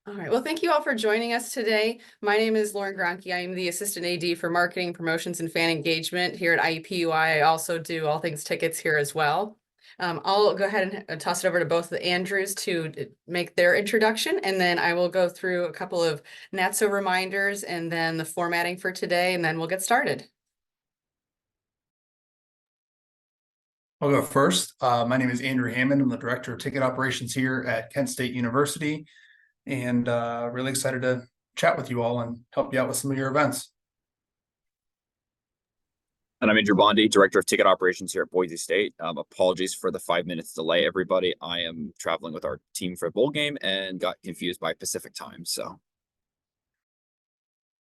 All right. Well, thank you all for joining us today. My name is Lauren Gronke. I am the Assistant AD for Marketing, Promotions, and Fan Engagement here at IEPUI. I also do all things tickets here as well. I'll go ahead and toss it over to both the Andrews to make their introduction, and then I will go through a couple of NATSO reminders and then the formatting for today, and then we'll get started. I'll go first. My name is Andrew Hammond. I'm the Director of Ticket Operations here at Kent State University, and really excited to chat with you all and help you out with some of your events. And I'm Andrew Bondi, Director of Ticket Operations here at Boise State. Apologies for the 5 minutes delay, everybody. I am traveling with our team for a bowl game and got confused by Pacific time, so.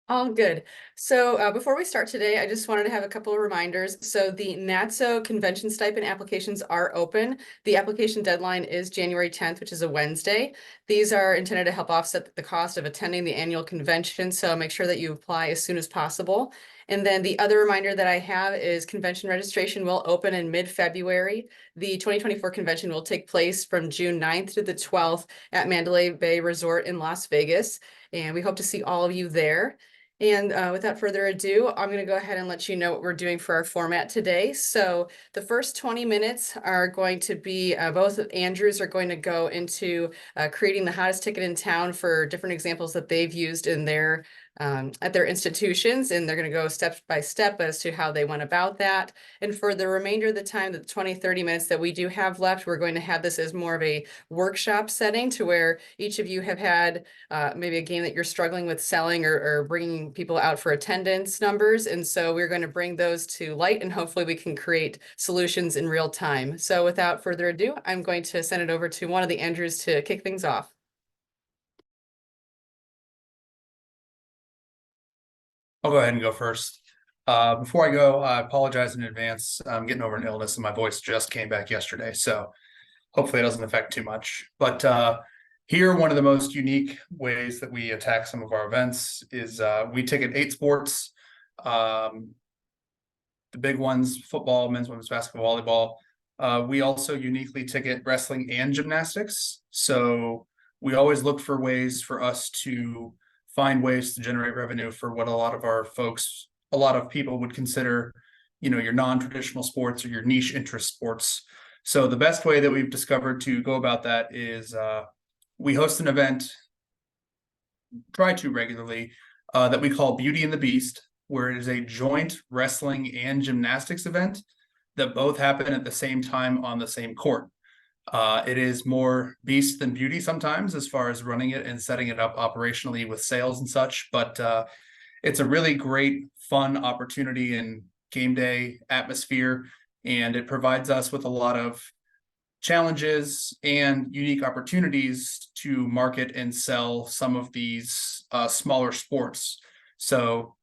All good. So before we start today, I just wanted to have a couple of reminders. So the NATSO convention stipend applications are open. The application deadline is January 10th, which is a Wednesday. These are intended to help offset the cost of attending the annual convention. So make sure that you apply as soon as possible. And then the other reminder that I have is convention registration will open in mid-February. The 2024 convention will take place from June 9th to the 12th at Mandalay Bay Resort in Las Vegas. And we hope to see all of you there. And without further ado, I'm going to go ahead and let you know what we're doing for our format today. So the first 20 minutes are going to be, both Andrews are going to go into creating the hottest ticket in town for different examples that they've used in their at their institutions, and they're going to go step by step as to how they went about that. And for the remainder of the time, the 20-30 minutes that we do have left, we're going to have this as more of a workshop setting to where each of you have had maybe a game that you're struggling with selling or bringing people out for attendance numbers. And so we're going to bring those to light, and hopefully we can create solutions in real time. So without further ado, I'm going to send it over to one of the Andrews to kick things off. I'll go ahead and go first. Before I go, I apologize in advance. I'm getting over an illness and my voice just came back yesterday, so hopefully it doesn't affect too much. But here, one of the most unique ways that we attack some of our events is we ticket 8 sports. The big ones: football, men's, women's basketball, volleyball. We also uniquely ticket wrestling and gymnastics. So we always look for ways for us to find ways to generate revenue for what a lot of people would consider, your non-traditional sports or your niche interest sports. So the best way that we've discovered to go about that is we host an event, try to regularly, that we call Beauty and the Beast, where it is a joint wrestling and gymnastics event that both happen at the same time on the same court. It is more beast than beauty sometimes as far as running it and setting it up operationally with sales and such, but it's a really great, fun opportunity and game day atmosphere, and it provides us with a lot of challenges and unique opportunities to market and sell some of these smaller sports. So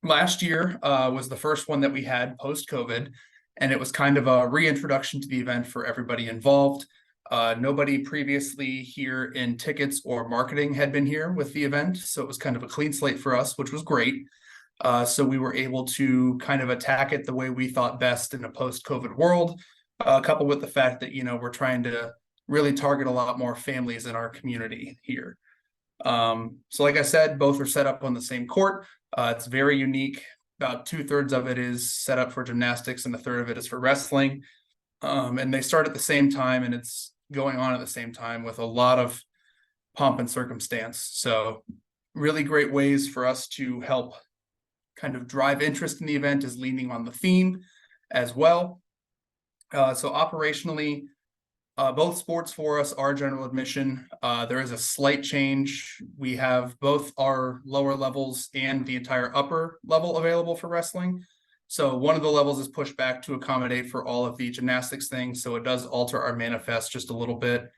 last year was the first one that we had post-COVID, and it was kind of a reintroduction to the event for everybody involved. Nobody previously here in tickets or marketing had been here with the event, so it was kind of a clean slate for us, which was great. So we were able to kind of attack it the way we thought best in a post-COVID world, coupled with the fact that, we're trying to really target a lot more families in our community here. So like I said, both are set up on the same court. It's very unique. About 2/3 of it is set up for gymnastics and 1/3 of it is for wrestling. And they start at the same time, and it's going on at the same time with a lot of pomp and circumstance. So really great ways for us to help kind of drive interest in the event is leaning on the theme as well. So operationally, both sports for us are general admission. There is a slight change. We have both our lower levels and the entire upper level available for wrestling. So one of the levels is pushed back to accommodate for all of the gymnastics things. So it does alter our manifest just a little bit,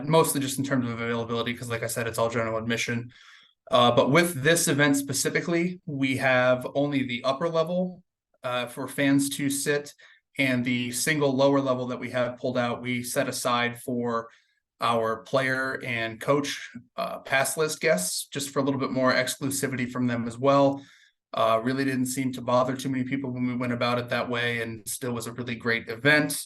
mostly just in terms of availability, because like I said, it's all general admission. But with this event specifically, we have only the upper level for fans to sit, and the single lower level that we have pulled out, we set aside for our player and coach pass list guests, just for a little bit more exclusivity from them as well. Really didn't seem to bother too many people when we went about it that way, and still was a really great event.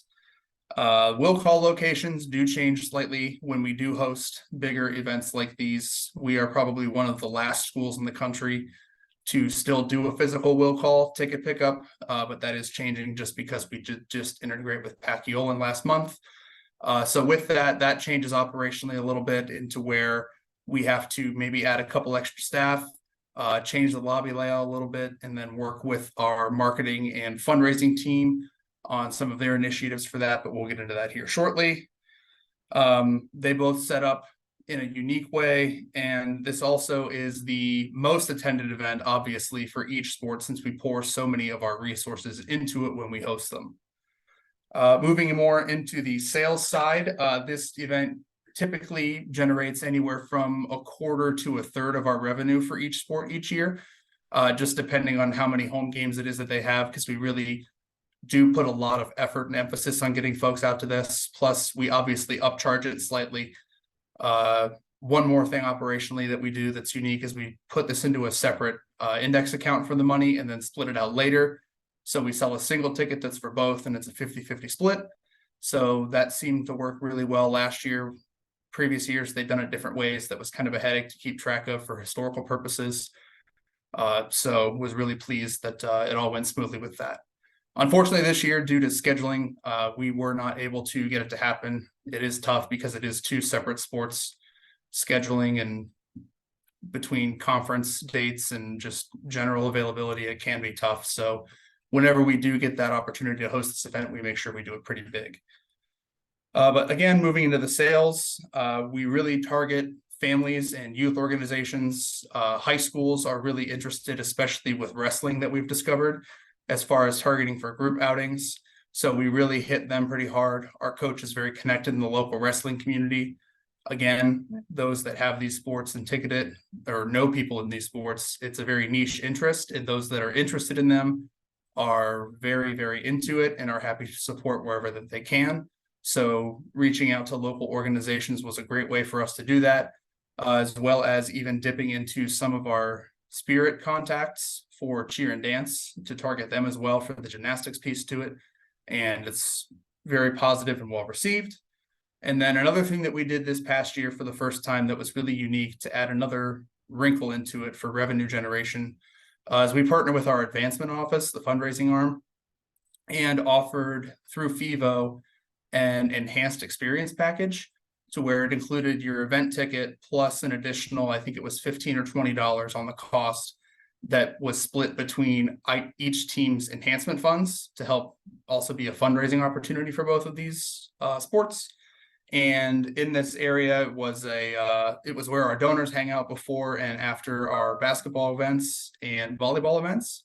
Will call locations do change slightly when we do host bigger events like these. We are probably one of the last schools in the country to still do a physical will call ticket pickup, but that is changing just because we just integrate with Pacquiao last month. So with that, that changes operationally a little bit into where we have to maybe add a couple extra staff, change the lobby layout a little bit, and then work with our marketing and fundraising team on some of their initiatives for that, but we'll get into that here shortly. They both set up in a unique way, and this also is the most attended event, obviously, for each sport since we pour so many of our resources into it when we host them. Moving more into the sales side, this event typically generates anywhere from a quarter to a third of our revenue for each sport each year, just depending on how many home games it is that they have, because we really do put a lot of effort and emphasis on getting folks out to this. Plus, we obviously upcharge it slightly. One more thing operationally that we do that's unique is we put this into a separate index account for the money and then split it out later. So we sell a single ticket that's for both, and it's a 50-50 split. So that seemed to work really well last year. Previous years, they've done it different ways. That was kind of a headache to keep track of for historical purposes. So was really pleased that it all went smoothly with that. Unfortunately, this year, due to scheduling, we were not able to get it to happen. It is tough because it is two separate sports scheduling, and between conference dates and just general availability, it can be tough. So whenever we do get that opportunity to host this event, we make sure we do it pretty big. But again, moving into the sales, we really target families and youth organizations. High schools are really interested, especially with wrestling that we've discovered, as far as targeting for group outings. So we really hit them pretty hard. Our coach is very connected in the local wrestling community. Again, those that have these sports and ticket it or know people in these sports, it's a very niche interest, and those that are interested in them are very, very into it and are happy to support wherever that they can. So reaching out to local organizations was a great way for us to do that, as well as even dipping into some of our spirit contacts for cheer and dance to target them as well for the gymnastics piece to it. And it's very positive and well received. And then another thing that we did this past year for the first time that was really unique to add another wrinkle into it for revenue generation is we partner with our advancement office, the fundraising arm, and offered through FIVO an enhanced experience package to where it included your event ticket plus an additional, I think it was $15 or $20 on the cost, that was split between each team's enhancement funds to help also be a fundraising opportunity for both of these sports. And in this area, it was where our donors hang out before and after our basketball events and volleyball events.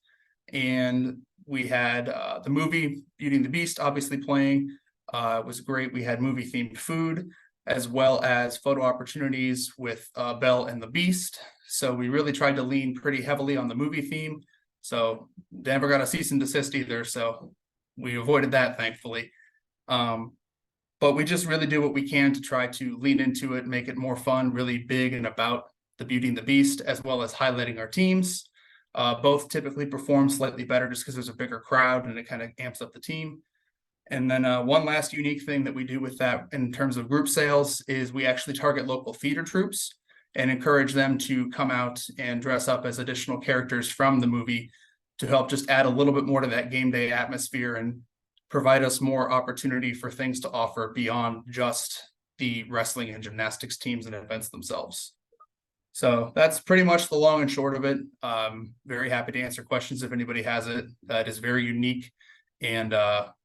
And we had the movie Beauty and the Beast obviously playing. It was great. We had movie themed food, as well as photo opportunities with Belle and the Beast. So we really tried to lean pretty heavily on the movie theme. So never got a cease and desist either. So we avoided that, thankfully. But we just really do what we can to try to lean into it, make it more fun, really big and about the Beauty and the Beast, as well as highlighting our teams. Both typically perform slightly better just because there's a bigger crowd and it kind of amps up the team. And then one last unique thing that we do with that in terms of group sales is we actually target local theater troupes and encourage them to come out and dress up as additional characters from the movie to help just add a little bit more to that game day atmosphere and provide us more opportunity for things to offer beyond just the wrestling and gymnastics teams and events themselves. So that's pretty much the long and short of it. Very happy to answer questions if anybody has it. That is very unique, and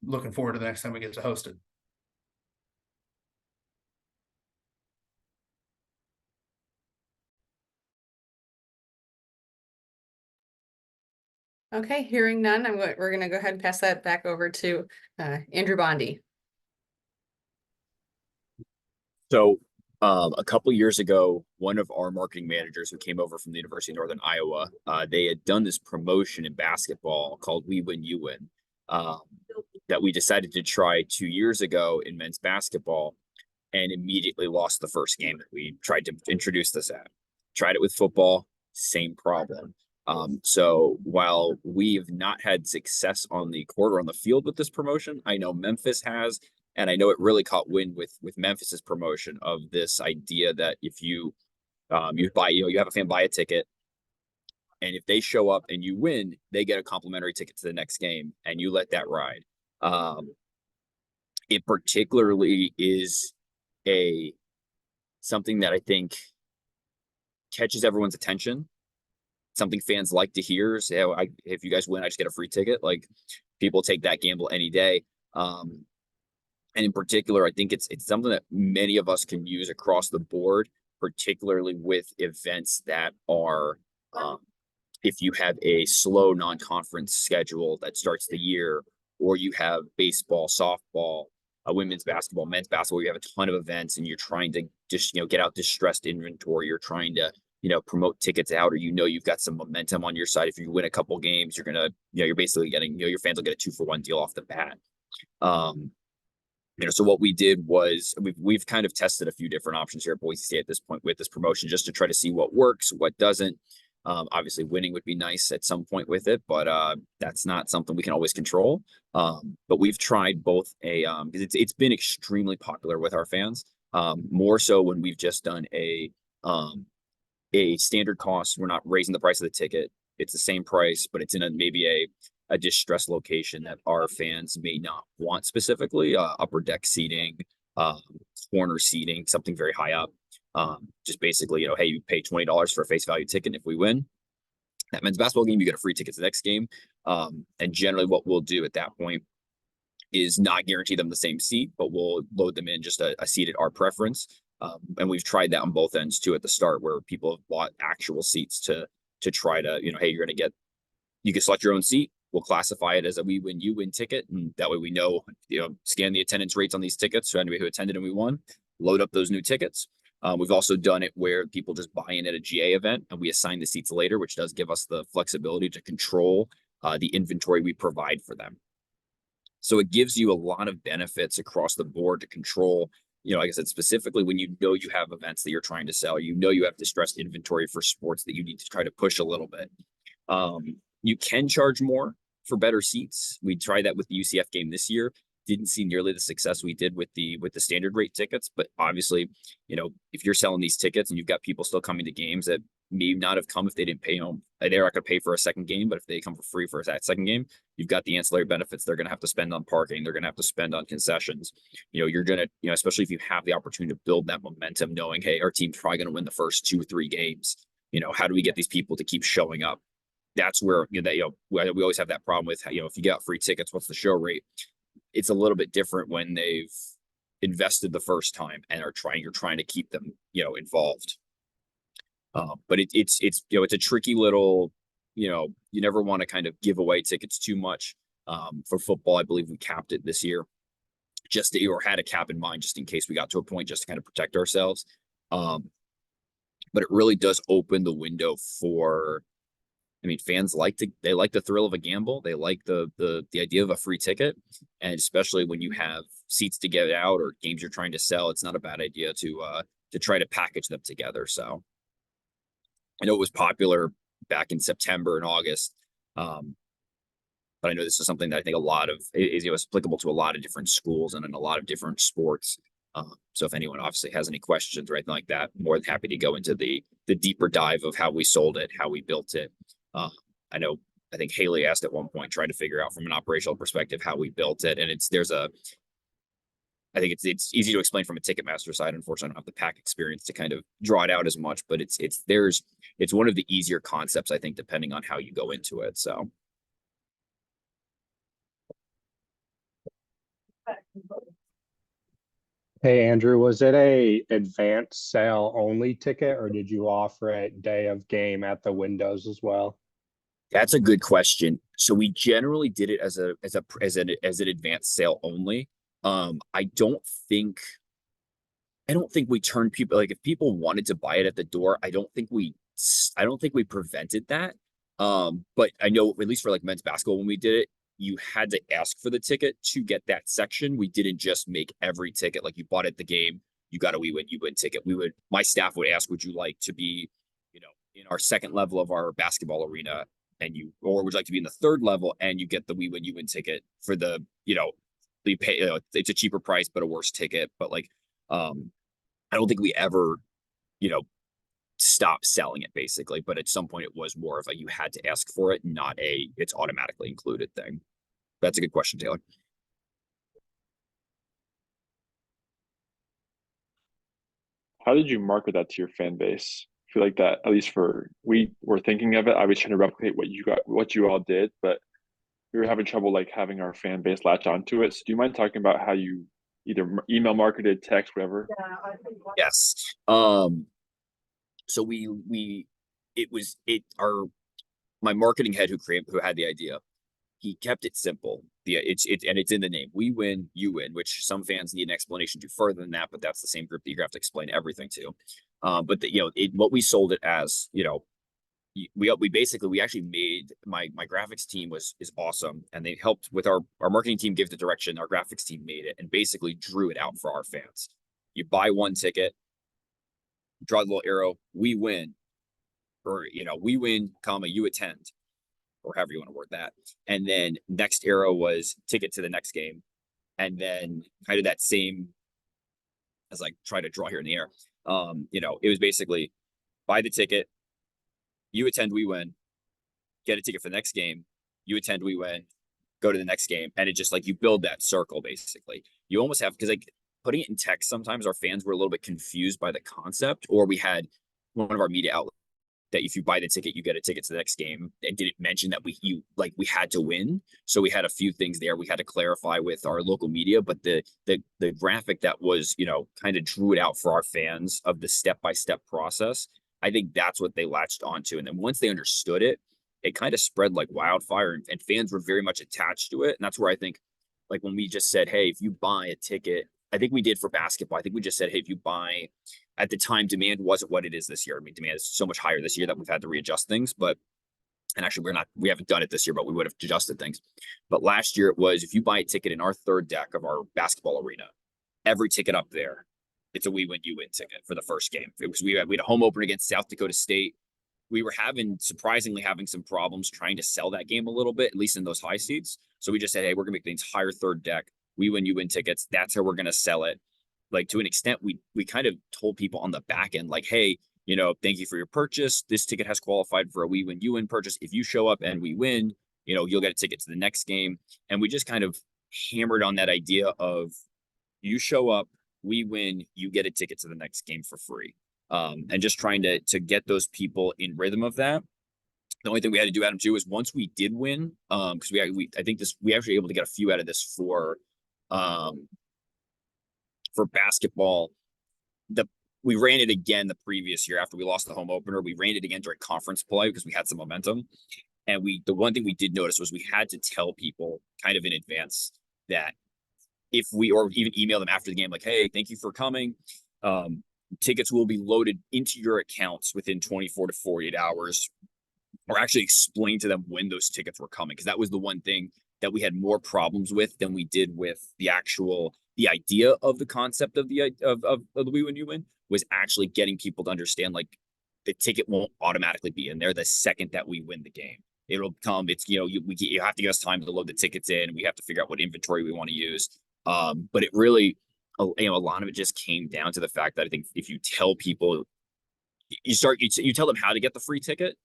looking forward to the next time we get to host it. Okay, hearing none, we're going to go ahead and pass that back over to Andrew Bondi. So a couple years ago, one of our marketing managers who came over from the University of Northern Iowa, they had done this promotion in basketball called We Win, You Win, that we decided to try 2 years ago in men's basketball, and immediately lost the first game that we tried to introduce this at. Tried it with football, same problem. So while we've not had success on the court or on the field with this promotion, I know Memphis has, And I know it really caught wind with Memphis's promotion of this idea that if you you have a fan buy a ticket, and if they show up and you win, they get a complimentary ticket to the next game, and you let that ride. It particularly is a something that I think catches everyone's attention. Something fans like to hear is, hey, if you guys win, I just get a free ticket. Like, people take that gamble any day. And in particular, I think it's something that many of us can use across the board, particularly with events that are, if you have a slow non-conference schedule that starts the year, or you have baseball, softball, women's basketball, men's basketball, you have a ton of events and you're trying to just, get out distressed inventory. You're trying to, promote tickets out, or, you've got some momentum on your side. If you win a couple games, you're going to, you're basically getting, your fans will get a 2-for-1 deal off the bat. So what we did was we've kind of tested a few different options here at Boise State at this point with this promotion, just to try to see what works, what doesn't. Obviously winning would be nice at some point with it, but that's not something we can always control. But we've tried both because it's been extremely popular with our fans. More so when we've just done a standard cost. We're not raising the price of the ticket. It's the same price, but it's in maybe a distressed location that our fans may not want specifically, upper deck seating, corner seating, something very high up. Just basically, hey, you pay $20 for a face value ticket. If we win that men's basketball game, you get a free ticket to the next game. And generally what we'll do at that point is not guarantee them the same seat, but we'll load them in just a seat at our preference. And we've tried that on both ends too at the start, where people have bought actual seats to try to, hey, you can select your own seat. We'll classify it as a we win, you win ticket. And that way we know, scan the attendance rates on these tickets. So anybody who attended and we won, load up those new tickets. We've also done it where people just buy in at a GA event and we assign the seats later, which does give us the flexibility to control the inventory we provide for them. So it gives you a lot of benefits across the board to control, like I said, specifically when you have events that you're trying to sell, you have distressed inventory for sports that you need to try to push a little bit. You can charge more for better seats. We tried that with the UCF game this year. Didn't see nearly the success we did with the standard rate tickets, but obviously, if you're selling these tickets and you've got people still coming to games that may not have come if they didn't pay home, they're not going to pay for a second game, but if they come for free for that second game, you've got the ancillary benefits. They're going to have to spend on parking. They're going to have to spend on concessions. You're going to, especially if you have the opportunity to build that momentum, knowing, hey, our team's probably going to win the first 2 or 3 games. How do we get these people to keep showing up? That's where, we always have that problem with, if you get free tickets, what's the show rate? It's a little bit different when they've invested the first time and you're trying to keep them, involved. But it's a tricky little, you never want to kind of give away tickets too much. For football, I believe we capped it this year, or had a cap in mind just in case we got to a point, just to kind of protect ourselves. But it really does open the window for, fans like the thrill of a gamble. They like the idea of a free ticket, and especially when you have seats to get out or games you're trying to sell, it's not a bad idea to try to package them together. So I know it was popular back in September and August, but I know this is something that I think a lot of is applicable to a lot of different schools and in a lot of different sports. So if anyone obviously has any questions or anything like that, more than happy to go into the deeper dive of how we sold it, how we built it. I think Haley asked at one point, trying to figure out from an operational perspective how we built it. And I think it's easy to explain from a Ticketmaster side. Unfortunately, I don't have the pack experience to kind of draw it out as much, but it's one of the easier concepts, I think, depending on how you go into it. So. Hey Andrew, was it a advanced sale only ticket or did you offer it day of game at the windows as well? That's a good question. So we generally did it as an advanced sale only. I don't think we turned people, like, if people wanted to buy it at the door, I don't think we prevented that. But I know at least for like men's basketball, when we did it, you had to ask for the ticket to get that section. We didn't just make every ticket like you bought at the game, you got a we win, you win ticket. My staff would ask, would you like to be, in our second level of our basketball arena, or would you like to be in the third level and you get the we win, you win ticket for the, you pay, it's a cheaper price, but a worse ticket. But like, I don't think we ever, stop selling it basically. But at some point it was more of a, you had to ask for it, not a, it's automatically included thing. That's a good question, Taylor. How did you market that to your fan base? I feel like that, at least we were thinking of it. I was trying to replicate what you all did, but we were having trouble like having our fan base latch onto it. So do you mind talking about how you either email marketed, text, whatever? Yes. So my marketing head who had the idea, he kept it simple. And it's in the name. We win, you win, which some fans need an explanation to further than that, but that's the same group that you have to explain everything to. But what we sold it as, we actually made my graphics team is awesome, and they helped with our marketing team give the direction. Our graphics team made it and basically drew it out for our fans. You buy one ticket, draw the little arrow, we win, or we win, comma, you attend, or however you want to word that. And then next arrow was ticket to the next game. And then kind of that same, as like try to draw here in the air. It was basically buy the ticket, you attend, we win, get a ticket for the next game, you attend, we win, go to the next game. And it just like you build that circle basically. You almost have, because like putting it in text, sometimes our fans were a little bit confused by the concept, or we had one of our media outlets that if you buy the ticket, you get a ticket to the next game, and didn't mention that we had to win. So we had a few things there we had to clarify with our local media, but the graphic that was, kind of drew it out for our fans of the step-by-step process. I think that's what they latched onto. And then once they understood it, it kind of spread like wildfire, and fans were very much attached to it. And that's where I think, like when we just said, hey, if you buy a ticket, I think we did for basketball. I think we just said, hey, if you buy, at the time, demand wasn't what it is this year. I mean, demand is so much higher this year that we've had to readjust things. And actually, we haven't done it this year, but we would have adjusted things. But last year it was, if you buy a ticket in our third deck of our basketball arena, every ticket up there, it's a we win, you win ticket for the first game. It was, we had a home opener against South Dakota State. We were surprisingly having some problems trying to sell that game a little bit, at least in those high seats. So we just said, hey, we're gonna make the entire third deck we win, you win tickets. That's how we're gonna sell it. Like, to an extent, we kind of told people on the back end, like, hey, thank you for your purchase. This ticket has qualified for a we win, you win purchase. If you show up and we win, you'll get a ticket to the next game. And we just kind of hammered on that idea of, you show up, we win, you get a ticket to the next game for free. And just trying to get those people in rhythm of that. The only thing we had to do, Adam, too, is once we did win, because I think we actually able to get a few out of this for basketball. We ran it again the previous year after we lost the home opener. We ran it again during conference play because we had some momentum. And the one thing we did notice was we had to tell people kind of in advance that or even email them after the game, like, hey, thank you for coming. Tickets will be loaded into your accounts within 24 to 48 hours, or actually explain to them when those tickets were coming. Because that was the one thing that we had more problems with than we did with the idea of the concept of the we win, you win, was actually getting people to understand, like, the ticket won't automatically be in there the second that we win the game. It'll come, you have to give us time to load the tickets in. We have to figure out what inventory we want to use. But it really, a lot of it just came down to the fact that I think if you tell people, you tell them how to get the free ticket,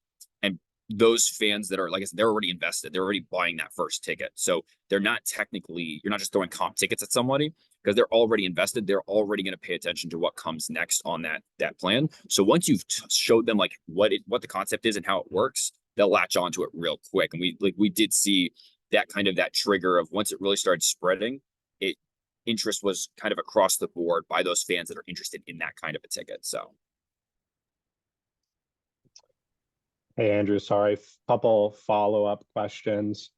and those fans that are, like I said, they're already invested. They're already buying that first ticket. So you're not just throwing comp tickets at somebody, because they're already invested. They're already going to pay attention to what comes next on that plan. So once you've showed them like what the concept is and how it works, they'll latch onto it real quick. And we did see that trigger of, once it really started spreading, interest was kind of across the board by those fans that are interested in that kind of a ticket. So. Hey, Andrew, sorry, couple follow-up questions.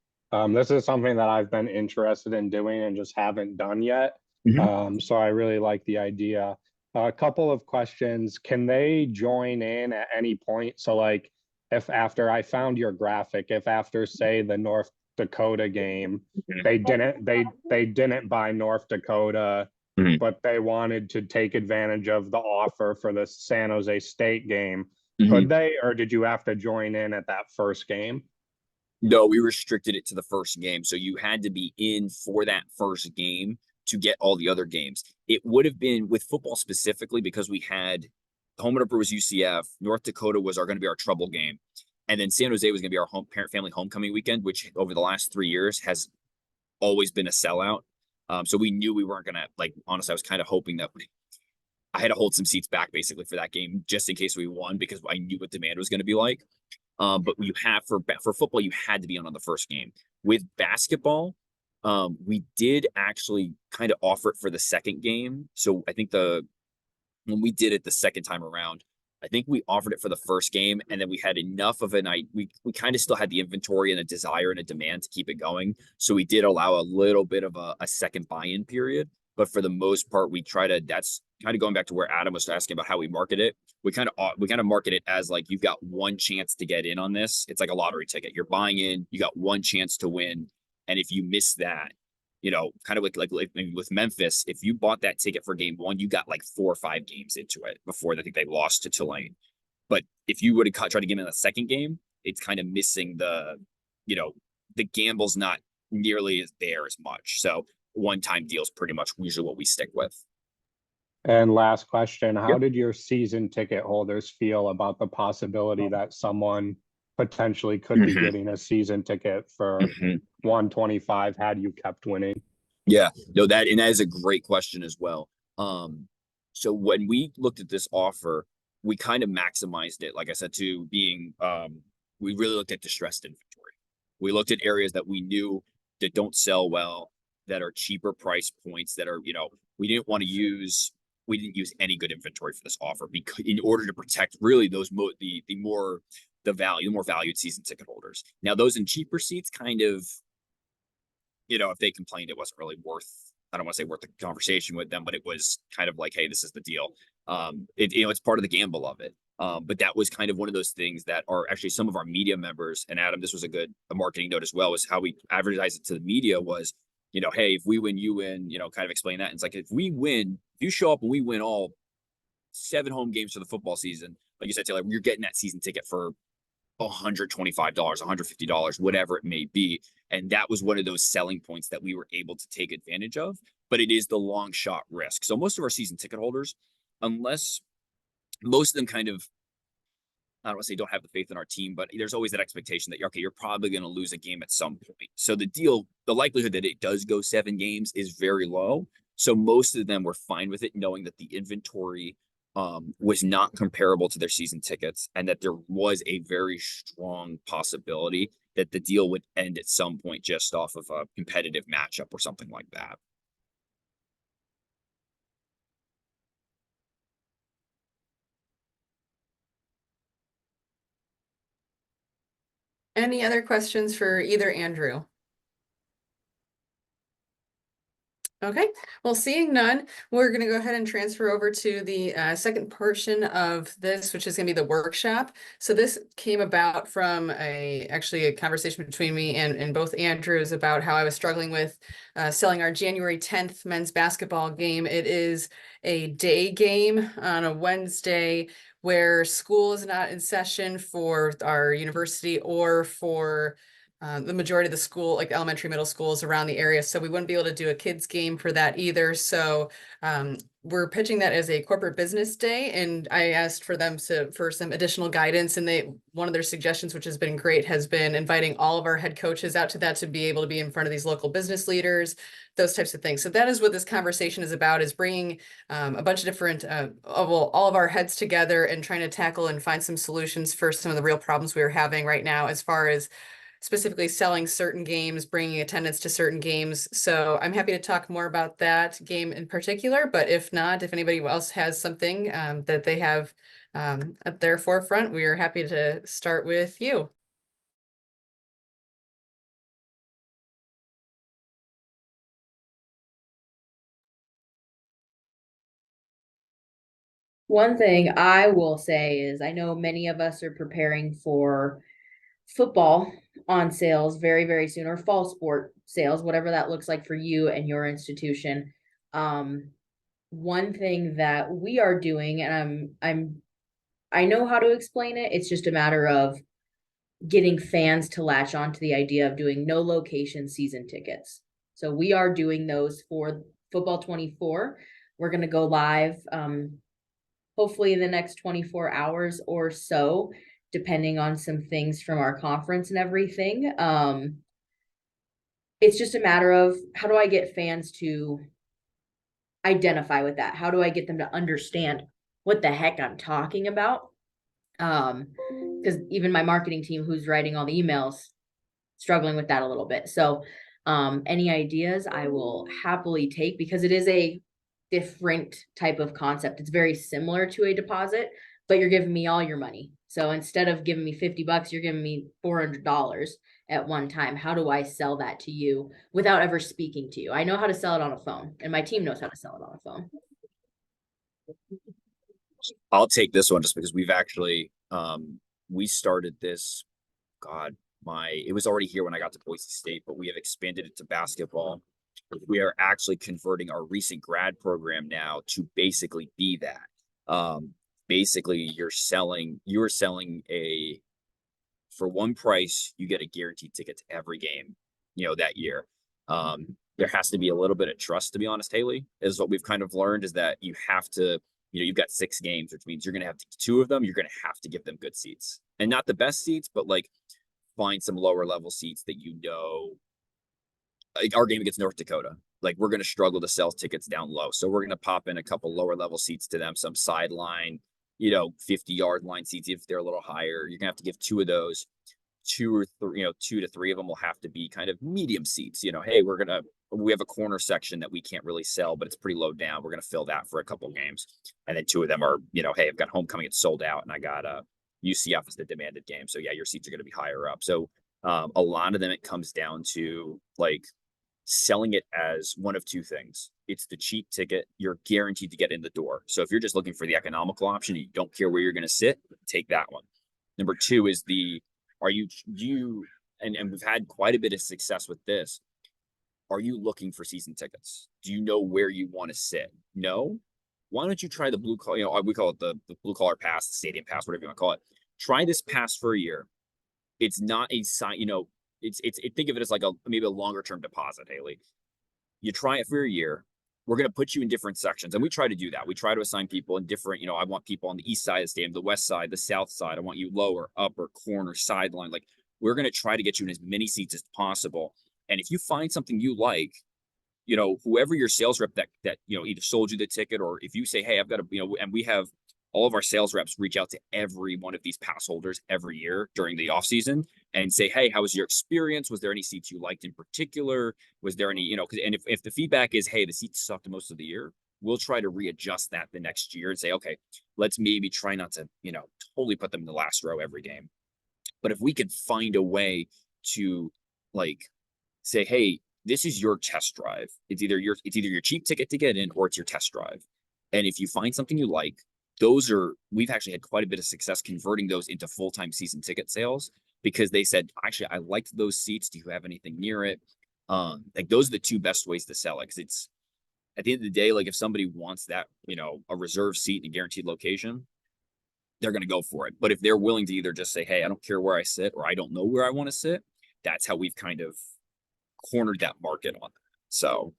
This is something that I've been interested in doing and just haven't done yet. So I really like the idea. A couple of questions. Can they join in at any point? So like, if after I found your graphic, if after, say, the North Dakota game, they didn't buy North Dakota, but they wanted to take advantage of the offer for the San Jose State game, could they, or did you have to join in at that first game? No, we restricted it to the first game. So you had to be in for that first game to get all the other games. It would have been with football specifically because we had home opener was UCF, North Dakota was going to be our trouble game. And then San Jose was going to be our home parent family homecoming weekend, which over the last 3 years has always been a sellout. So we knew we weren't going to, like, honestly, I was kind of hoping that I had to hold some seats back basically for that game just in case we won because I knew what demand was going to be like. But you have for football, you had to be on the first game. With basketball, we did actually kind of offer it for the second game. So I think when we did it the second time around, I think we offered it for the first game, and then we had enough of a night. We kind of still had the inventory and a desire and a demand to keep it going. So we did allow a little bit of a second buy-in period. But for the most part, we try to, that's kind of going back to where Adam was asking about how we market it. We kind of market it as like you've got one chance to get in on this. It's like a lottery ticket. You're buying in, you got one chance to win. And if you miss that, kind of like with Memphis, if you bought that ticket for game one, you got like 4 or 5 games into it before I think they lost to Tulane. But if you would have tried to get in the second game, it's kind of missing the gamble's not nearly as there as much. So one-time deals pretty much usually what we stick with. And last question, how Yep. did your season ticket holders feel about the possibility that someone potentially could be Mhm. getting a season ticket for 125 had you kept winning? Yeah, no, that is a great question as well. So when we looked at this offer, we kind of maximized it, like I said, to being we really looked at distressed inventory. We looked at areas that we knew that don't sell well, that are cheaper price points, that are, we didn't use any good inventory for this offer because in order to protect really those the more valued season ticket holders. Now those in cheaper seats kind of, if they complained, it wasn't really worth, I don't want to say worth the conversation with them, but it was kind of like, hey, this is the deal. It's part of the gamble of it. But that was kind of one of those things that are actually some of our media members, and Adam, this was a marketing note as well, was how we advertised it to the media was, hey, if we win, you win, kind of explain that. And it's like, if we win, if you show up and we win all 7 home games for the football season, like you said, Taylor, you're getting that season ticket for $125, $150, whatever it may be. And that was one of those selling points that we were able to take advantage of. But it is the long shot risk. So most of our season ticket holders, unless most of them kind of, I don't want to say don't have the faith in our team, but there's always that expectation that, okay, you're probably going to lose a game at some point. So the likelihood that it does go 7 games is very low. So most of them were fine with it, knowing that the inventory was not comparable to their season tickets and that there was a very strong possibility that the deal would end at some point just off of a competitive matchup or something like that. Any other questions for either Andrew? Okay, well, seeing none, we're going to go ahead and transfer over to the second portion of this, which is going to be the workshop. So this came about from actually a conversation between me and both Andrews about how I was struggling with selling our January 10th men's basketball game. It is a day game on a Wednesday where school is not in session for our university or for the majority of the school, like elementary, middle schools around the area. So we wouldn't be able to do a kids game for that either. So we're pitching that as a corporate business day. And I asked for them for some additional guidance. And one of their suggestions, which has been great, has been inviting all of our head coaches out to that to be able to be in front of these local business leaders, those types of things. So that is what this conversation is about, is bringing a bunch of different, all of our heads together and trying to tackle and find some solutions for some of the real problems we are having right now as far as specifically selling certain games, bringing attendance to certain games. So I'm happy to talk more about that game in particular, but if not, if anybody else has something that they have at their forefront, we are happy to start with you. One thing I will say is I know many of us are preparing for football on sales very, very soon, or fall sport sales, whatever that looks like for you and your institution. One thing that we are doing, and I know how to explain it, it's just a matter of getting fans to latch on to the idea of doing no location season tickets. So we are doing those for football 24. We're going to go live hopefully in the next 24 hours or so, depending on some things from our conference and everything. It's just a matter of how do I get fans to identify with that? How do I get them to understand what the heck I'm talking about? Because even my marketing team who's writing all the emails struggling with that a little bit. So any ideas I will happily take, because it is a different type of concept. It's very similar to a deposit, but you're giving me all your money. So instead of giving me $50, you're giving me $400 at one time. How do I sell that to you without ever speaking to you? I know how to sell it on a phone, and my team knows how to sell it on a phone. I'll take this one just because we've actually we started this, God, it was already here when I got to Boise State, but we have expanded it to basketball. We are actually converting our recent grad program now to basically be that. Basically you're selling for one price, you get a guaranteed ticket to every game, that year. There has to be a little bit of trust, to be honest, Haley, is what we've kind of learned, is that you have to, you've got 6 games, which means you're going to have 2 of them. You're going to have to give them good seats, and not the best seats, but like find some lower level seats that, like our game against North Dakota, like we're going to struggle to sell tickets down low. So we're going to pop in a couple lower level seats to them, some sideline, 50-yard line seats. If they're a little higher, you're gonna have to give 2 of those. 2 or 3, 2 to 3 of them will have to be kind of medium seats. Hey, we have a corner section that we can't really sell, but it's pretty low down. We're going to fill that for a couple games. And then 2 of them are, hey, I've got homecoming, it's sold out, and I got UCF is the demanded game. So yeah, your seats are going to be higher up. So a lot of them, it comes down to like selling it as one of 2 things. It's the cheap ticket. You're guaranteed to get in the door. So if you're just looking for the economical option, and you don't care where you're going to sit, take that one. Number 2 is and we've had quite a bit of success with this. Are you looking for season tickets? Do you know where you want to sit? No? Why don't you try the blue collar, we call it the blue collar pass, the stadium pass, whatever you want to call it. Try this pass for a year. It's not a sign, think of it as like maybe a longer term deposit, Haley. You try it for a year. We're going to put you in different sections. And we try to do that. We try to assign people in different, I want people on the east side of the stadium, the west side, the south side. I want you lower, upper, corner, sideline. Like we're going to try to get you in as many seats as possible. And if you find something you like, whoever your sales rep that either sold you the ticket, or if you say, hey, I've got and we have all of our sales reps reach out to every one of these pass holders every year during the off season and say, hey, how was your experience? Was there any seats you liked in particular? Was there any, and if the feedback is, hey, the seats sucked most of the year, we'll try to readjust that the next year and say, okay, let's maybe try not to, totally put them in the last row every game. But if we could find a way to like say, hey, this is your test drive. It's either your cheap ticket to get in, or it's your test drive. And if you find something you like, we've actually had quite a bit of success converting those into full-time season ticket sales, because they said, actually, I liked those seats. Do you have anything near it? Like those are the 2 best ways to sell it. Because it's at the end of the day, like if somebody wants that, a reserved seat in a guaranteed location, they're going to go for it. But if they're willing to either just say, hey, I don't care where I sit, or I don't know where I want to sit, that's how we've kind of cornered that market on that. So,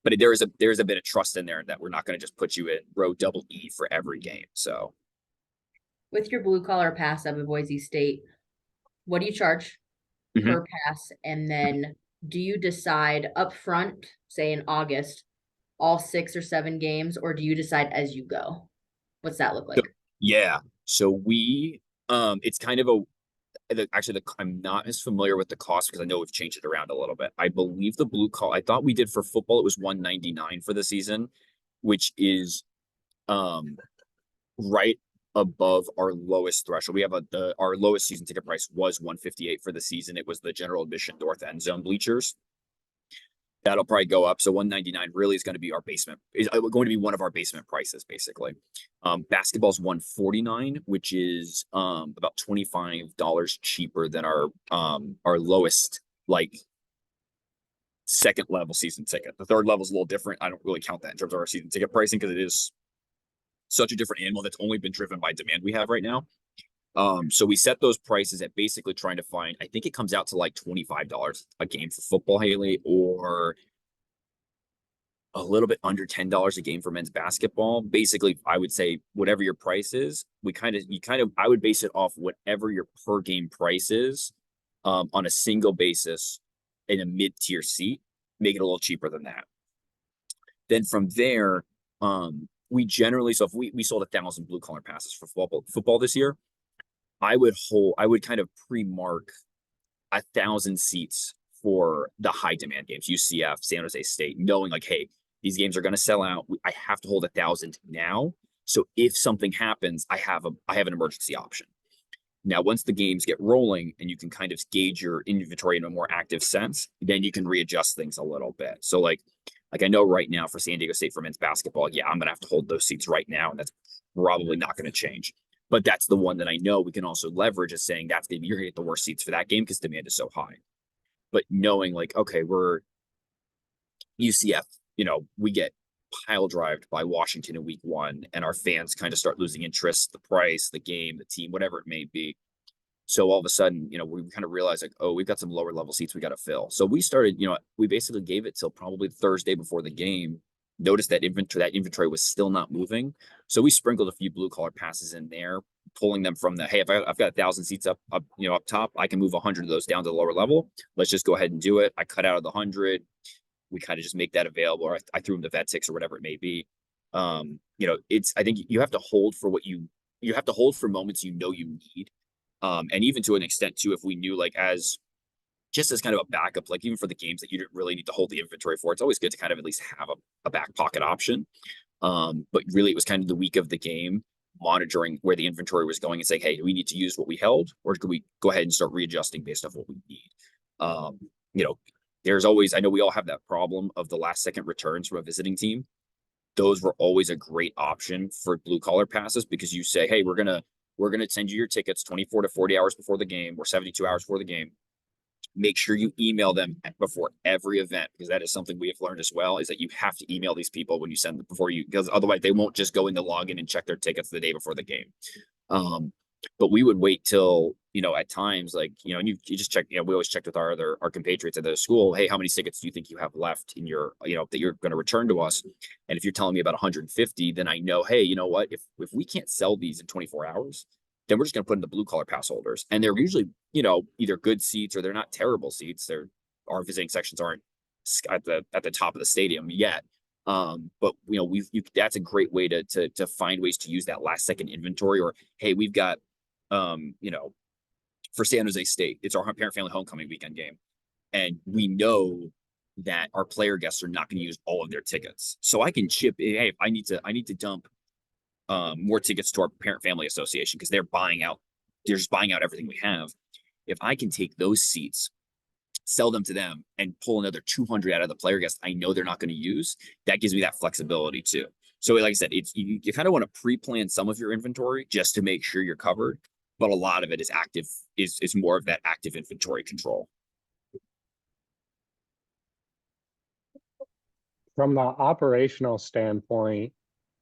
but there's a bit of trust in there that we're not going to just put you in row double E for every game. So with your blue collar pass up at Boise State, what do you charge per pass? And then do you decide up front, say in August, all 6 or 7 games, or do you decide as you go? What's that look like? So we, it's kind of I'm not as familiar with the cost, because I know we've changed it around a little bit. I believe the blue collar, I thought we did for football, it was $199 for the season, which is right above our lowest threshold. We have our lowest season ticket price was $158 for the season. It was the general admission north end zone bleachers. That'll probably go up. So $199 really is going to be our basement, is going to be one of our basement prices, basically. Basketball's $149, which is about $25 cheaper than our lowest, like, second level season ticket. The third level is a little different. I don't really count that in terms of our season ticket pricing, because it is such a different animal that's only been driven by demand we have right now. So we set those prices at basically trying to find, I think it comes out to like $25 a game for football, Haley, or a little bit under $10 a game for men's basketball. Basically, I would say whatever your price is, I would base it off whatever your per game price is, on a single basis in a mid-tier seat, make it a little cheaper than that. Then from there, we generally, so if we sold 1,000 blue collar passes for football this year, I would kind of pre-mark 1,000 seats for the high demand games, UCF, San Jose State, knowing like, hey, these games are going to sell out. I have to hold 1,000 now. So if something happens, I have an emergency option. Now, once the games get rolling and you can kind of gauge your inventory in a more active sense, then you can readjust things a little bit. So like I know right now for San Diego State for men's basketball, yeah, I'm going to have to hold those seats right now. And that's probably not going to change. But that's the one that I know we can also leverage as saying you're going to get the worst seats for that game because demand is so high. But knowing like, okay, we're UCF, we get pile drived by Washington in week 1, and our fans kind of start losing interest, the price, the game, the team, whatever it may be. So all of a sudden, we kind of realized like, oh, we've got some lower level seats we got to fill. So we started, we basically gave it till probably Thursday before the game. Noticed that inventory was still not moving. So we sprinkled a few blue collar passes in there, pulling them from hey, if I've got 1,000 seats up top, I can move 100 of those down to the lower level. Let's just go ahead and do it. I cut out of the 100. We kind of just make that available, or I threw them to vet6 or whatever it may be. I think you have to hold for you have to hold for moments you need. And even to an extent too, if we knew like as kind of a backup, like even for the games that you didn't really need to hold the inventory for, it's always good to kind of at least have a back pocket option. But really it was kind of the week of the game, monitoring where the inventory was going and saying, hey, do we need to use what we held, or could we go ahead and start readjusting based off what we need? There's always, I know we all have that problem of the last second returns from a visiting team. Those were always a great option for blue collar passes because you say, hey, we're gonna send you your tickets 24 to 40 hours before the game or 72 hours before the game. Make sure you email them before every event, because that is something we have learned as well, is that you have to email these people when you send them because otherwise they won't just go in the login and check their tickets the day before the game. But we would wait till, at times like, and you just check, we always checked with our compatriots at the school. Hey, how many tickets do you think you have left in your, that you're going to return to us? And if you're telling me about 150, then I know, hey, you know what, if we can't sell these in 24 hours, then we're just going to put in the blue collar pass holders. And they're usually, either good seats or they're not terrible seats. Our visiting sections aren't at the top of the stadium yet. But that's a great way to find ways to use that last second inventory. Or, hey, we've got, for San Jose State, it's our parent family homecoming weekend game. And we know that our player guests are not going to use all of their tickets. So I can chip, hey, if I need to dump more tickets to our parent family association because they're just buying out everything we have. If I can take those seats, sell them to them, and pull another 200 out of the player guests I know they're not going to use, that gives me that flexibility too. So like I said, you kind of want to pre-plan some of your inventory just to make sure you're covered, but a lot of it is more of that active inventory control. From the operational standpoint,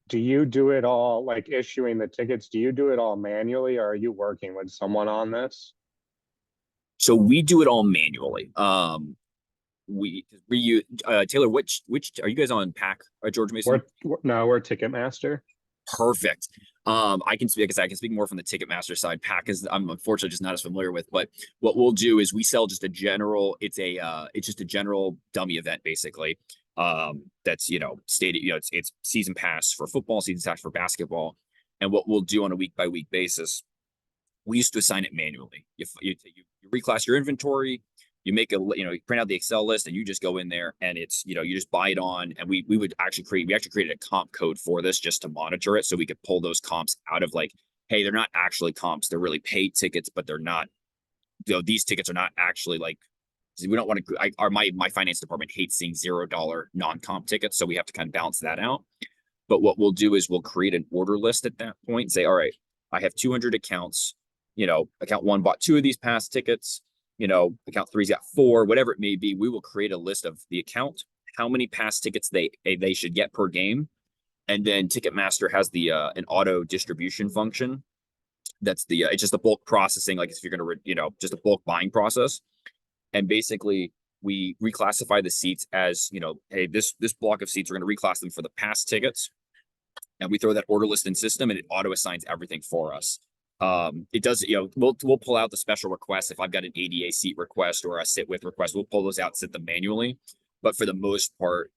do you do it all, like issuing the tickets? Do you do it all manually, or are you working with someone on this? So we do it all manually. Taylor, which are you guys on PAC, George Mason? We're Ticketmaster. Perfect. I can speak more from the Ticketmaster side. PAC is I'm unfortunately just not as familiar with, but what we'll do is we sell just a general, it's just a general dummy event basically. That's stated, it's season pass for football, season pass for basketball. And what we'll do on a week by week basis, we used to assign it manually. You reclass your inventory, you make you print out the Excel list, and you just go in there and it's, you just buy it on. And we actually created a comp code for this just to monitor it. So we could pull those comps out of like, hey, they're not actually comps. They're really paid tickets, but they're not, these tickets are not actually like, we don't want to, my finance department hates seeing $0 non-comp tickets. So we have to kind of balance that out. But what we'll do is we'll create an order list at that point and say, all right, I have 200 accounts, account 1 bought 2 of these pass tickets, account 3's got 4, whatever it may be. We will create a list of the account, how many pass tickets they should get per game. And then Ticketmaster has an auto distribution function That's the it's just a bulk processing, like if you're gonna just a bulk buying process. And basically we reclassify the seats as, hey, this block of seats, we're going to reclass them for the past tickets, and we throw that order list in system, and it auto assigns everything for us. It does, we'll pull out the special requests. If I've got an ADA seat request or a sit with request, we'll pull those out, sit them manually. But for the most part,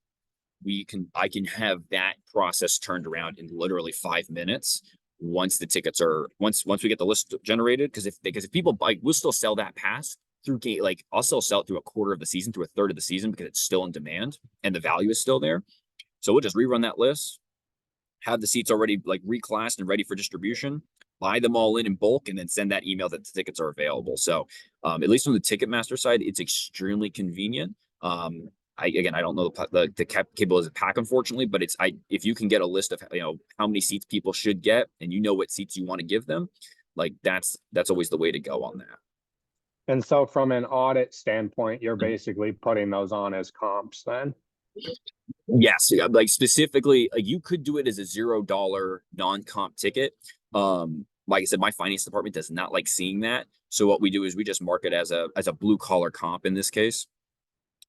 I can have that process turned around in literally 5 minutes once we get the list generated. Because if people buy, we'll still sell that pass through game. Like, I'll still sell it through a quarter of the season, through a third of the season, because it's still in demand and the value is still there. So we'll just rerun that list, have the seats already like reclassed and ready for distribution, buy them all in bulk, and then send that email that the tickets are available. So at least on the Ticketmaster side, it's extremely convenient. I don't know the capabilities of pack, unfortunately, but if you can get a list of how many seats people should get, and what seats you want to give them, like that's always the way to go on that. And so from an audit standpoint, you're basically putting those on as comps then? Yes, like specifically, like you could do it as a $0 non-comp ticket. Like I said, my finance department does not like seeing that. So what we do is we just mark it as a blue collar comp in this case.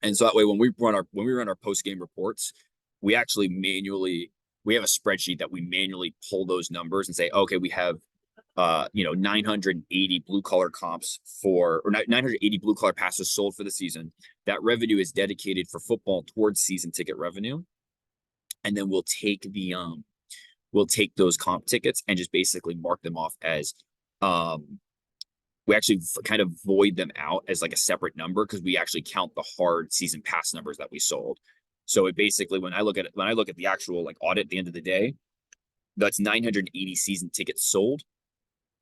And so that way, when we run our post game reports, we have a spreadsheet that we manually pull those numbers and say, okay, we have 980 blue collar comps or 980 blue collar passes sold for the season. That revenue is dedicated for football towards season ticket revenue. And then we'll take those comp tickets and just basically mark them off as, we actually kind of void them out as like a separate number, because we actually count the hard season pass numbers that we sold. So it basically, when I look at the actual like audit at the end of the day, that's 980 season tickets sold.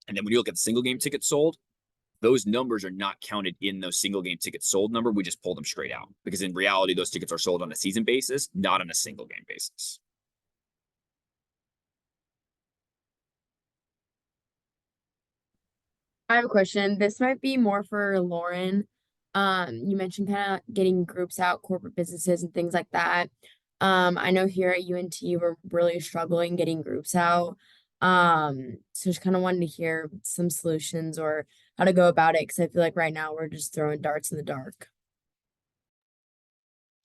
And then when you look at the single game tickets sold, those numbers are not counted in those single game tickets sold number. We just pull them straight out, because in reality, those tickets are sold on a season basis, not on a single game basis. I have a question. This might be more for Lauren. You mentioned kind of getting groups out, corporate businesses and things like that. I know here at UNT we're really struggling getting groups out. So just kind of wanted to hear some solutions or how to go about it, because I feel like right now we're just throwing darts in the dark.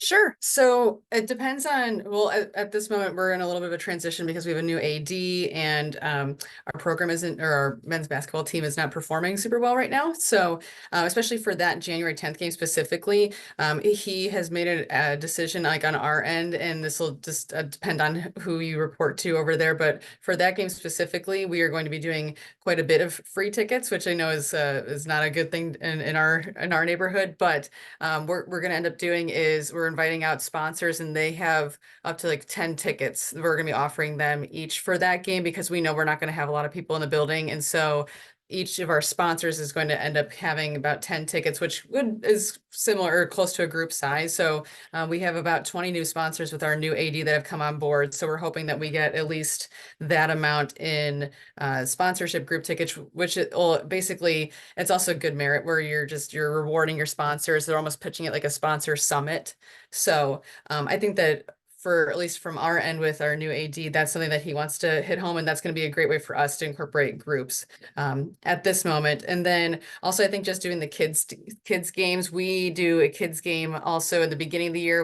Sure. So it depends on, well, at this moment, we're in a little bit of a transition because we have a new AD, and our program isn't, or our men's basketball team is not performing super well right now. So especially for that January 10th game specifically, he has made a decision like on our end, and this will just depend on who you report to over there. But for that game specifically, we are going to be doing quite a bit of free tickets, which I know is not a good thing in our neighborhood. But we're going to end up doing is we're inviting out sponsors, and they have up to like 10 tickets. We're going to be offering them each for that game, because we know we're not going to have a lot of people in the building. And so each of our sponsors is going to end up having about 10 tickets, which is similar or close to a group size. So we have about 20 new sponsors with our new AD that have come on board. So we're hoping that we get at least that amount in sponsorship group tickets, which basically, it's also good merit where you're rewarding your sponsors. They're almost pitching it like a sponsor summit. So I think that for at least from our end with our new AD, that's something that he wants to hit home, and that's going to be a great way for us to incorporate groups at this moment. And then also, I think just doing the kids games, we do a kids game also in the beginning of the year.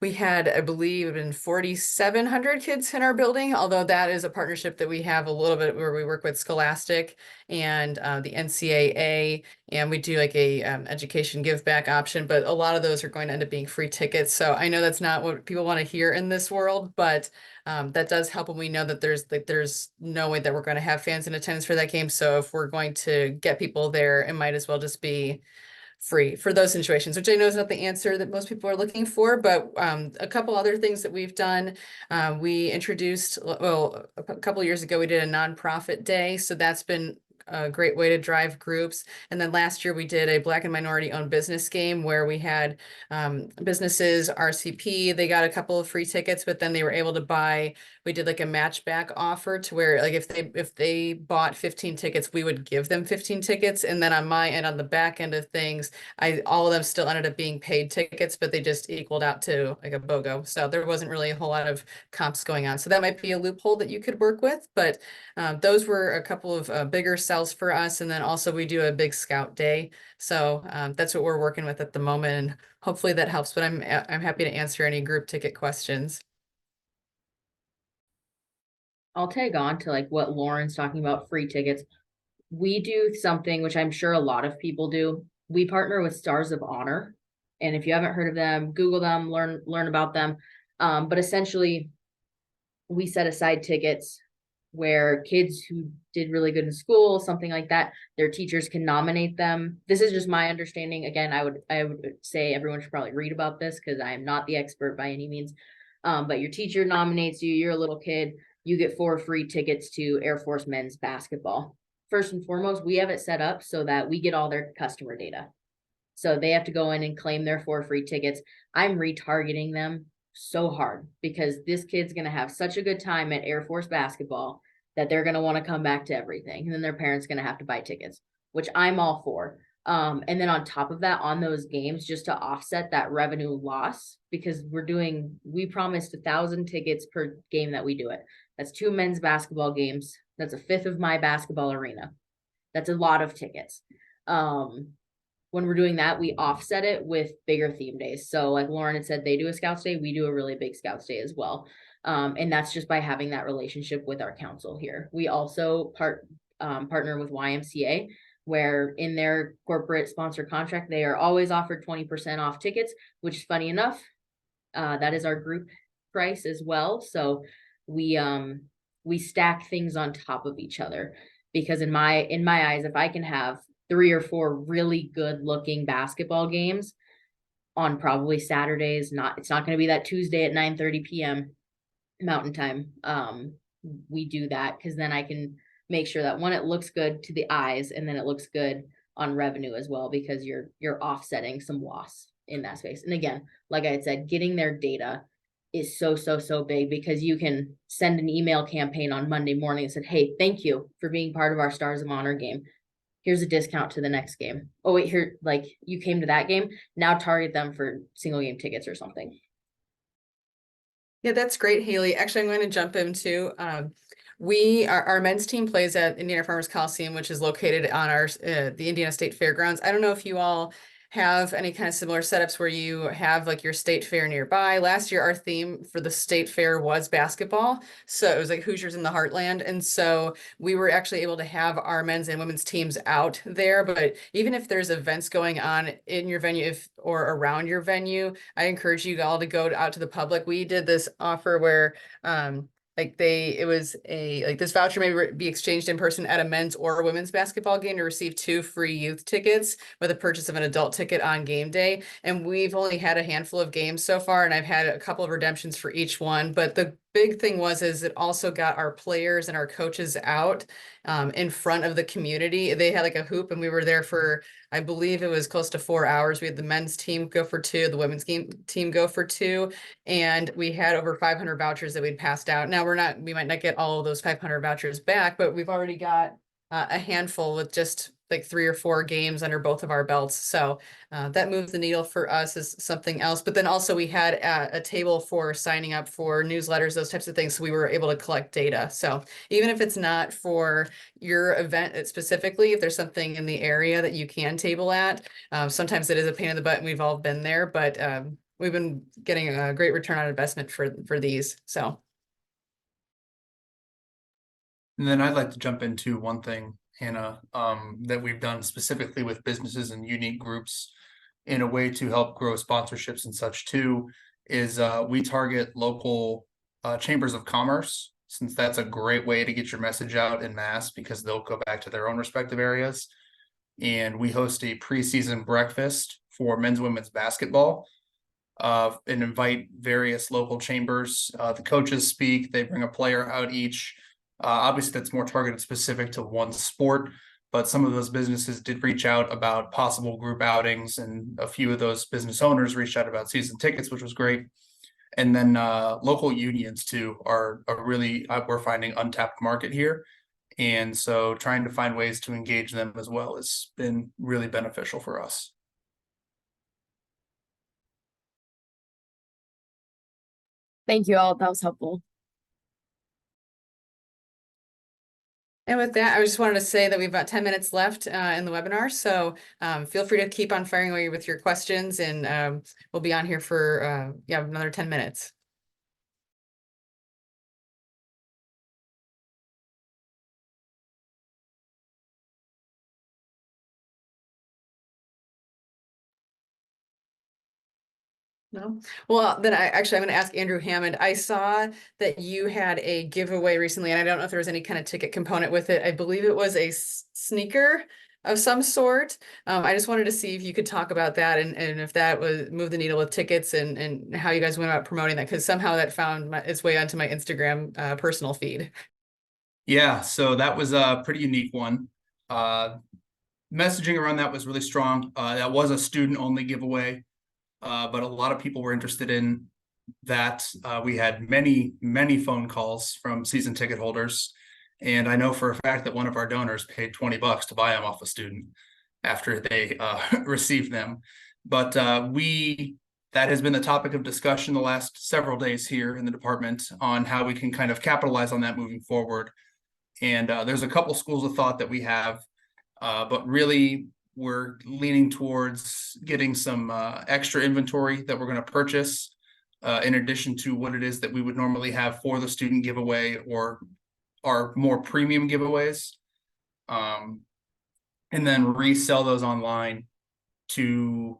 We had, I believe, been 4,700 kids in our building, although that is a partnership that we have a little bit where we work with Scholastic and the NCAA, and we do like a education give back option, but a lot of those are going to end up being free tickets. So I know that's not what people want to hear in this world, but that does help when we know that there's no way that we're going to have fans in attendance for that game. So if we're going to get people there, it might as well just be free for those situations, which I know is not the answer that most people are looking for. But a couple other things that we've done, we introduced, well, a couple of years ago, we did a nonprofit day. So that's been a great way to drive groups. And then last year we did a Black and minority owned business game where we had businesses, RCP, they got a couple of free tickets, but then they were able to buy, we did like a match back offer to where like if they bought 15 tickets, we would give them 15 tickets. And then on my end, on the back end of things, all of them still ended up being paid tickets, but they just equaled out to like a BOGO. So there wasn't really a whole lot of comps going on. So that might be a loophole that you could work with, but those were a couple of bigger sells for us. And then also we do a big scout day. So that's what we're working with at the moment. And hopefully that helps, but I'm happy to answer any group ticket questions. I'll tag on to like what Lauren's talking about, free tickets. We do something which I'm sure a lot of people do. We partner with Stars of Honor. And if you haven't heard of them, Google them, learn about them. But essentially we set aside tickets where kids who did really good in school, something like that, their teachers can nominate them. This is just my understanding. Again, I would say everyone should probably read about this because I am not the expert by any means. But your teacher nominates you, you're a little kid, you get 4 free tickets to Air Force men's basketball. First and foremost, we have it set up so that we get all their customer data. So they have to go in and claim their 4 free tickets. I'm retargeting them so hard because this kid's going to have such a good time at Air Force basketball that they're going to want to come back to everything. And then their parents going to have to buy tickets, which I'm all for. And then on top of that, on those games, just to offset that revenue loss, because we promised 1,000 tickets per game that we do it. That's 2 men's basketball games. That's a fifth of my basketball arena. That's a lot of tickets. When we're doing that, we offset it with bigger theme days. So like Lauren had said, they do a Scouts Day, we do a really big Scouts Day as well. And that's just by having that relationship with our council here. We also partner with YMCA, where in their corporate sponsor contract, they are always offered 20% off tickets, which is funny enough. That is our group price as well. So we stack things on top of each other because in my eyes, if I can have 3 or 4 really good looking basketball games on probably Saturdays, it's not going to be that Tuesday at 9:30 p.m. Mountain Time. We do that because then I can make sure that one, it looks good to the eyes, and then it looks good on revenue as well because you're offsetting some loss in that space. And again, like I had said, getting their data is so big because you can send an email campaign on Monday morning and said, hey, thank you for being part of our Stars of Honor game. Here's a discount to the next game. Oh, wait, here, like you came to that game. Now target them for single game tickets or something. Yeah, that's great, Haley. Actually, I'm going to jump into our men's team plays at Indiana Farmers Coliseum, which is located on the Indiana State Fairgrounds. I don't know if you all have any kind of similar setups where you have like your state fair nearby. Last year, our theme for the state fair was basketball. So it was like Hoosiers in the Heartland. And so we were actually able to have our men's and women's teams out there. But even if there's events going on in your venue or around your venue, I encourage you all to go out to the public. We did this offer where this voucher may be exchanged in person at a men's or a women's basketball game to receive 2 free youth tickets with a purchase of an adult ticket on game day. And we've only had a handful of games so far, and I've had a couple of redemptions for each one. But the big thing is it also got our players and our coaches out in front of the community. They had like a hoop, and we were there for, I believe it was close to 4 hours. We had the men's team go for 2, the women's team go for 2, and we had over 500 vouchers that we'd passed out. Now we might not get all of those 500 vouchers back, but we've already got a handful with just like 3 or 4 games under both of our belts. So that moves the needle for us as something else. But then also we had a table for signing up for newsletters, those types of things. So we were able to collect data. So even if it's not for your event specifically, if there's something in the area that you can table at, sometimes it is a pain in the butt and we've all been there, but we've been getting a great return on investment for these. So. And then I'd like to jump into one thing, Hannah, that we've done specifically with businesses and unique groups in a way to help grow sponsorships and such too, is we target local chambers of commerce, since that's a great way to get your message out in mass because they'll go back to their own respective areas. And we host a preseason breakfast for men's and women's basketball and invite various local chambers. The coaches speak, they bring a player out each. Obviously, that's more targeted specific to one sport, but some of those businesses did reach out about possible group outings, and a few of those business owners reached out about season tickets, which was great. And then local unions too are a really, we're finding, untapped market here. And so trying to find ways to engage them as well has been really beneficial for us. Thank you all. That was helpful. And with that, I just wanted to say that we have about 10 minutes left in the webinar. So feel free to keep on firing away with your questions, and we'll be on here for another 10 minutes. No? Well, then I'm going to ask Andrew Hammond. I saw that you had a giveaway recently, and I don't know if there was any kind of ticket component with it. I believe it was a sneaker of some sort. I just wanted to see if you could talk about that, and if that was move the needle with tickets, and how you guys went about promoting that, because somehow that found its way onto my Instagram personal feed. Yeah, so that was a pretty unique one. Messaging around that was really strong. That was a student-only giveaway. But a lot of people were interested in that. We had many phone calls from season ticket holders. And I know for a fact that one of our donors paid $20 to buy them off a student after they received them. But that has been the topic of discussion the last several days here in the department on how we can kind of capitalize on that moving forward. And there's a couple schools of thought that we have, but really we're leaning towards getting some extra inventory that we're going to purchase in addition to what it is that we would normally have for the student giveaway or our more premium giveaways, and then resell those online to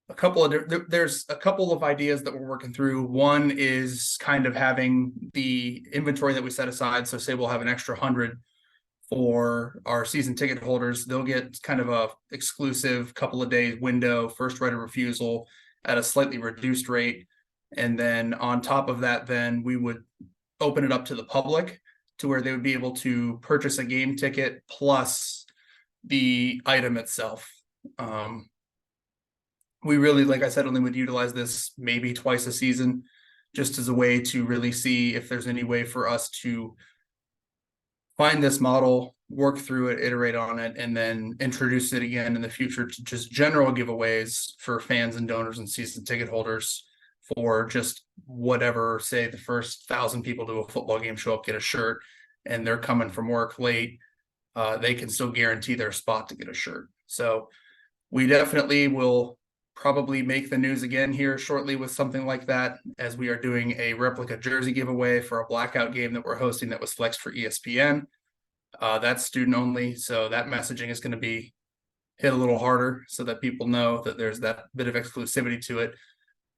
a couple of there's a couple of ideas that we're working through. One is kind of having the inventory that we set aside. So say we'll have an extra 100 for our season ticket holders. They'll get kind of a exclusive couple of days window, first right of refusal at a slightly reduced rate. And then on top of that, then we would open it up to the public to where they would be able to purchase a game ticket plus the item itself. We really, like I said, only would utilize this maybe twice a season, just as a way to really see if there's any way for us to find this model, work through it, iterate on it, and then introduce it again in the future to just general giveaways for fans and donors and season ticket holders for just whatever. Say the first 1,000 people to a football game show up, get a shirt, and they're coming from work late, they can still guarantee their spot to get a shirt. So we definitely will probably make the news again here shortly with something like that, as we are doing a replica jersey giveaway for a blackout game that we're hosting that was flexed for ESPN. That's student only, so that messaging is going to be hit a little harder so that people know that there's that bit of exclusivity to it.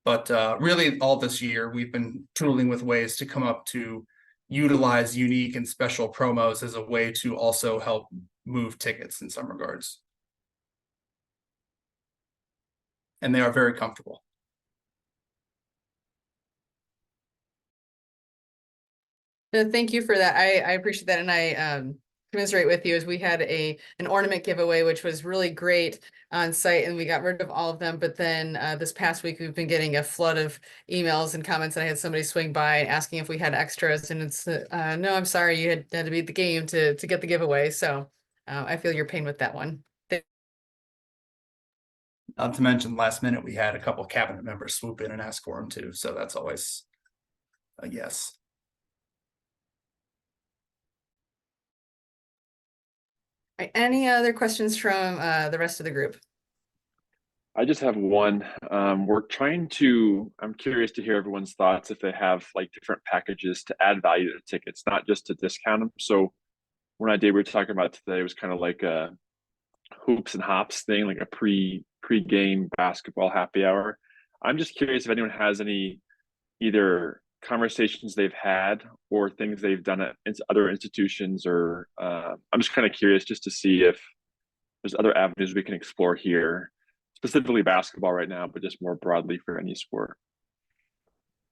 But really all this year we've been tooling with ways to come up to utilize unique and special promos as a way to also help move tickets in some regards. And they are very comfortable. Thank you for that. I appreciate that, and I commiserate with you, as we had an ornament giveaway, which was really great on site, and we got rid of all of them. But then this past week we've been getting a flood of emails and comments, and I had somebody swing by asking if we had extras, and it's no, I'm sorry, you had to beat the game to get the giveaway. So I feel your pain with that one. Not to mention, last minute we had a couple of cabinet members swoop in and ask for them too, so that's always a yes. Right, any other questions from the rest of the group? I just have one. I'm curious to hear everyone's thoughts if they have like different packages to add value to the tickets, not just to discount them. So one idea we were talking about today was kind of like a hoops and hops thing, like a pre-game basketball happy hour. I'm just curious if anyone has any either conversations they've had or things they've done at other institutions, or I'm just kind of curious just to see if there's other avenues we can explore here, specifically basketball right now, but just more broadly for any sport.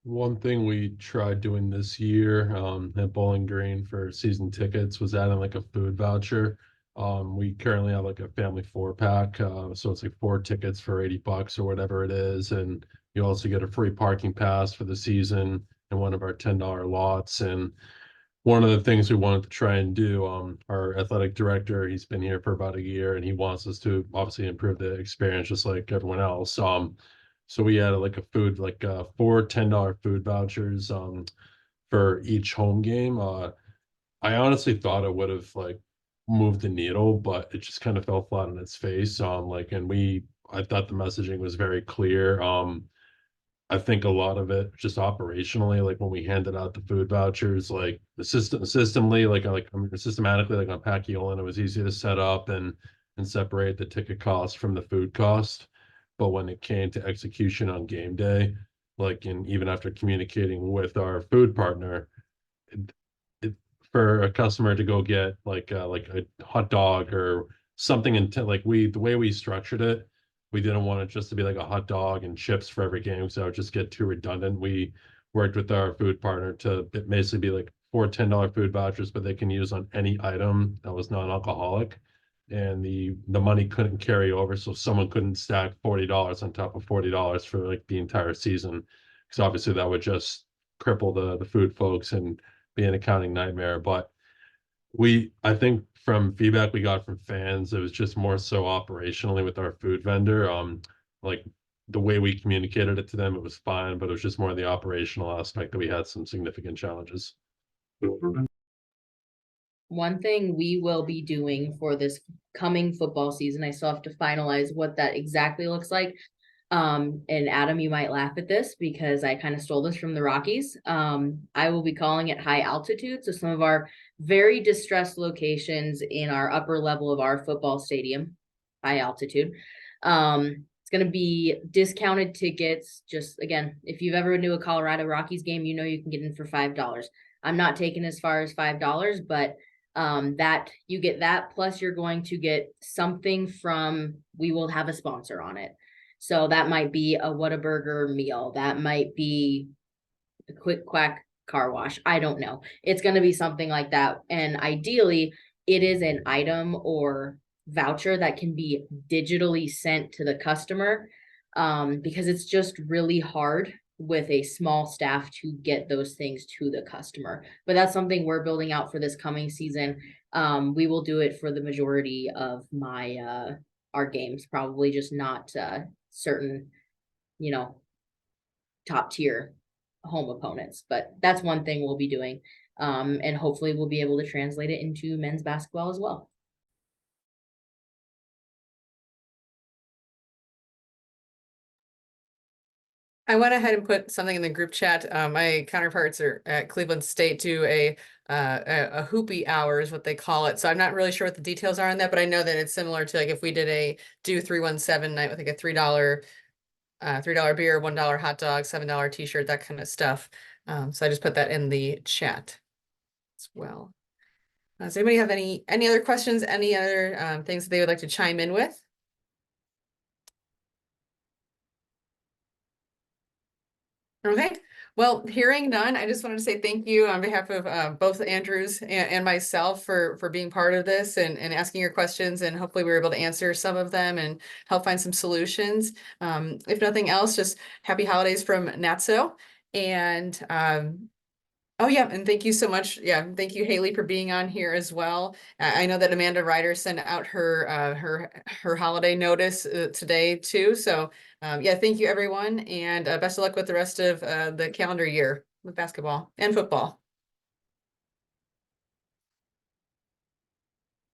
One thing we tried doing this year at Bowling Green for season tickets was adding like a food voucher. We currently have like a family 4-pack, so it's like 4 tickets for $80 or whatever it is, and you also get a free parking pass for the season in one of our $10 lots. And one of the things we wanted to try and do, our athletic director, he's been here for about a year, and he wants us to obviously improve the experience just like everyone else. So we had like a food, like 4 $10 food vouchers for each home game. I honestly thought it would have like moved the needle, but it just kind of fell flat on its face. I thought the messaging was very clear. I think a lot of it just operationally, like when we handed out the food vouchers, like systematically, like on Pacquiao, it was easy to set up and separate the ticket cost from the food cost. But when it came to execution on game day, like, and even after communicating with our food partner, it, it, for a customer to go get like a hot dog or something like the way we structured it, we didn't want it just to be like a hot dog and chips for every game, so it would just get too redundant. We worked with our food partner to basically be like 4 $10 food vouchers, but they can use on any item that was non-alcoholic. And the money couldn't carry over, so someone couldn't stack $40 on top of $40 for like the entire season, because obviously that would just cripple the food folks and be an accounting nightmare. But I think from feedback we got from fans, it was just more so operationally with our food vendor. Like the way we communicated it to them, it was fine, but it was just more the operational aspect that we had some significant challenges. One thing we will be doing for this coming football season, I still have to finalize what that exactly looks like. And Adam, you might laugh at this because I kind of stole this from the Rockies. I will be calling it high altitude. So some of our very distressed locations in our upper level of our football stadium, high altitude. It's going to be discounted tickets. Just again, if you've ever been to a Colorado Rockies game, you know you can get in for $5. I'm not taking as far as $5, but that you get that, plus you're going to get something from, we will have a sponsor on it. So that might be a Whataburger meal. That might be a Quick Quack car wash. I don't know. It's going to be something like that. And ideally, it is an item or voucher that can be digitally sent to the customer, because it's just really hard with a small staff to get those things to the customer. But that's something we're building out for this coming season. We will do it for the majority of our games, probably just not certain, top tier home opponents. But that's one thing we'll be doing. And hopefully we'll be able to translate it into men's basketball as well. I went ahead and put something in the group chat. My counterparts are at Cleveland State do a hoopy hour is what they call it. So I'm not really sure what the details are on that, but I know that it's similar to like if we did a do 317 night with like a $3 beer, $1 hot dog, $7 t-shirt, that kind of stuff. So I just put that in the chat as well. Does anybody have any other questions, any other things that they would like to chime in with? Okay, well, hearing none, I just wanted to say thank you on behalf of both Andrews and myself for being part of this and asking your questions, and hopefully we were able to answer some of them and help find some solutions. If nothing else, just happy holidays from NATSO. And oh yeah, and thank you so much. Yeah, thank you, Haley, for being on here as well. I know that Amanda Ryder sent out her holiday notice today too. So yeah, thank you everyone, and best of luck with the rest of the calendar year with basketball and football.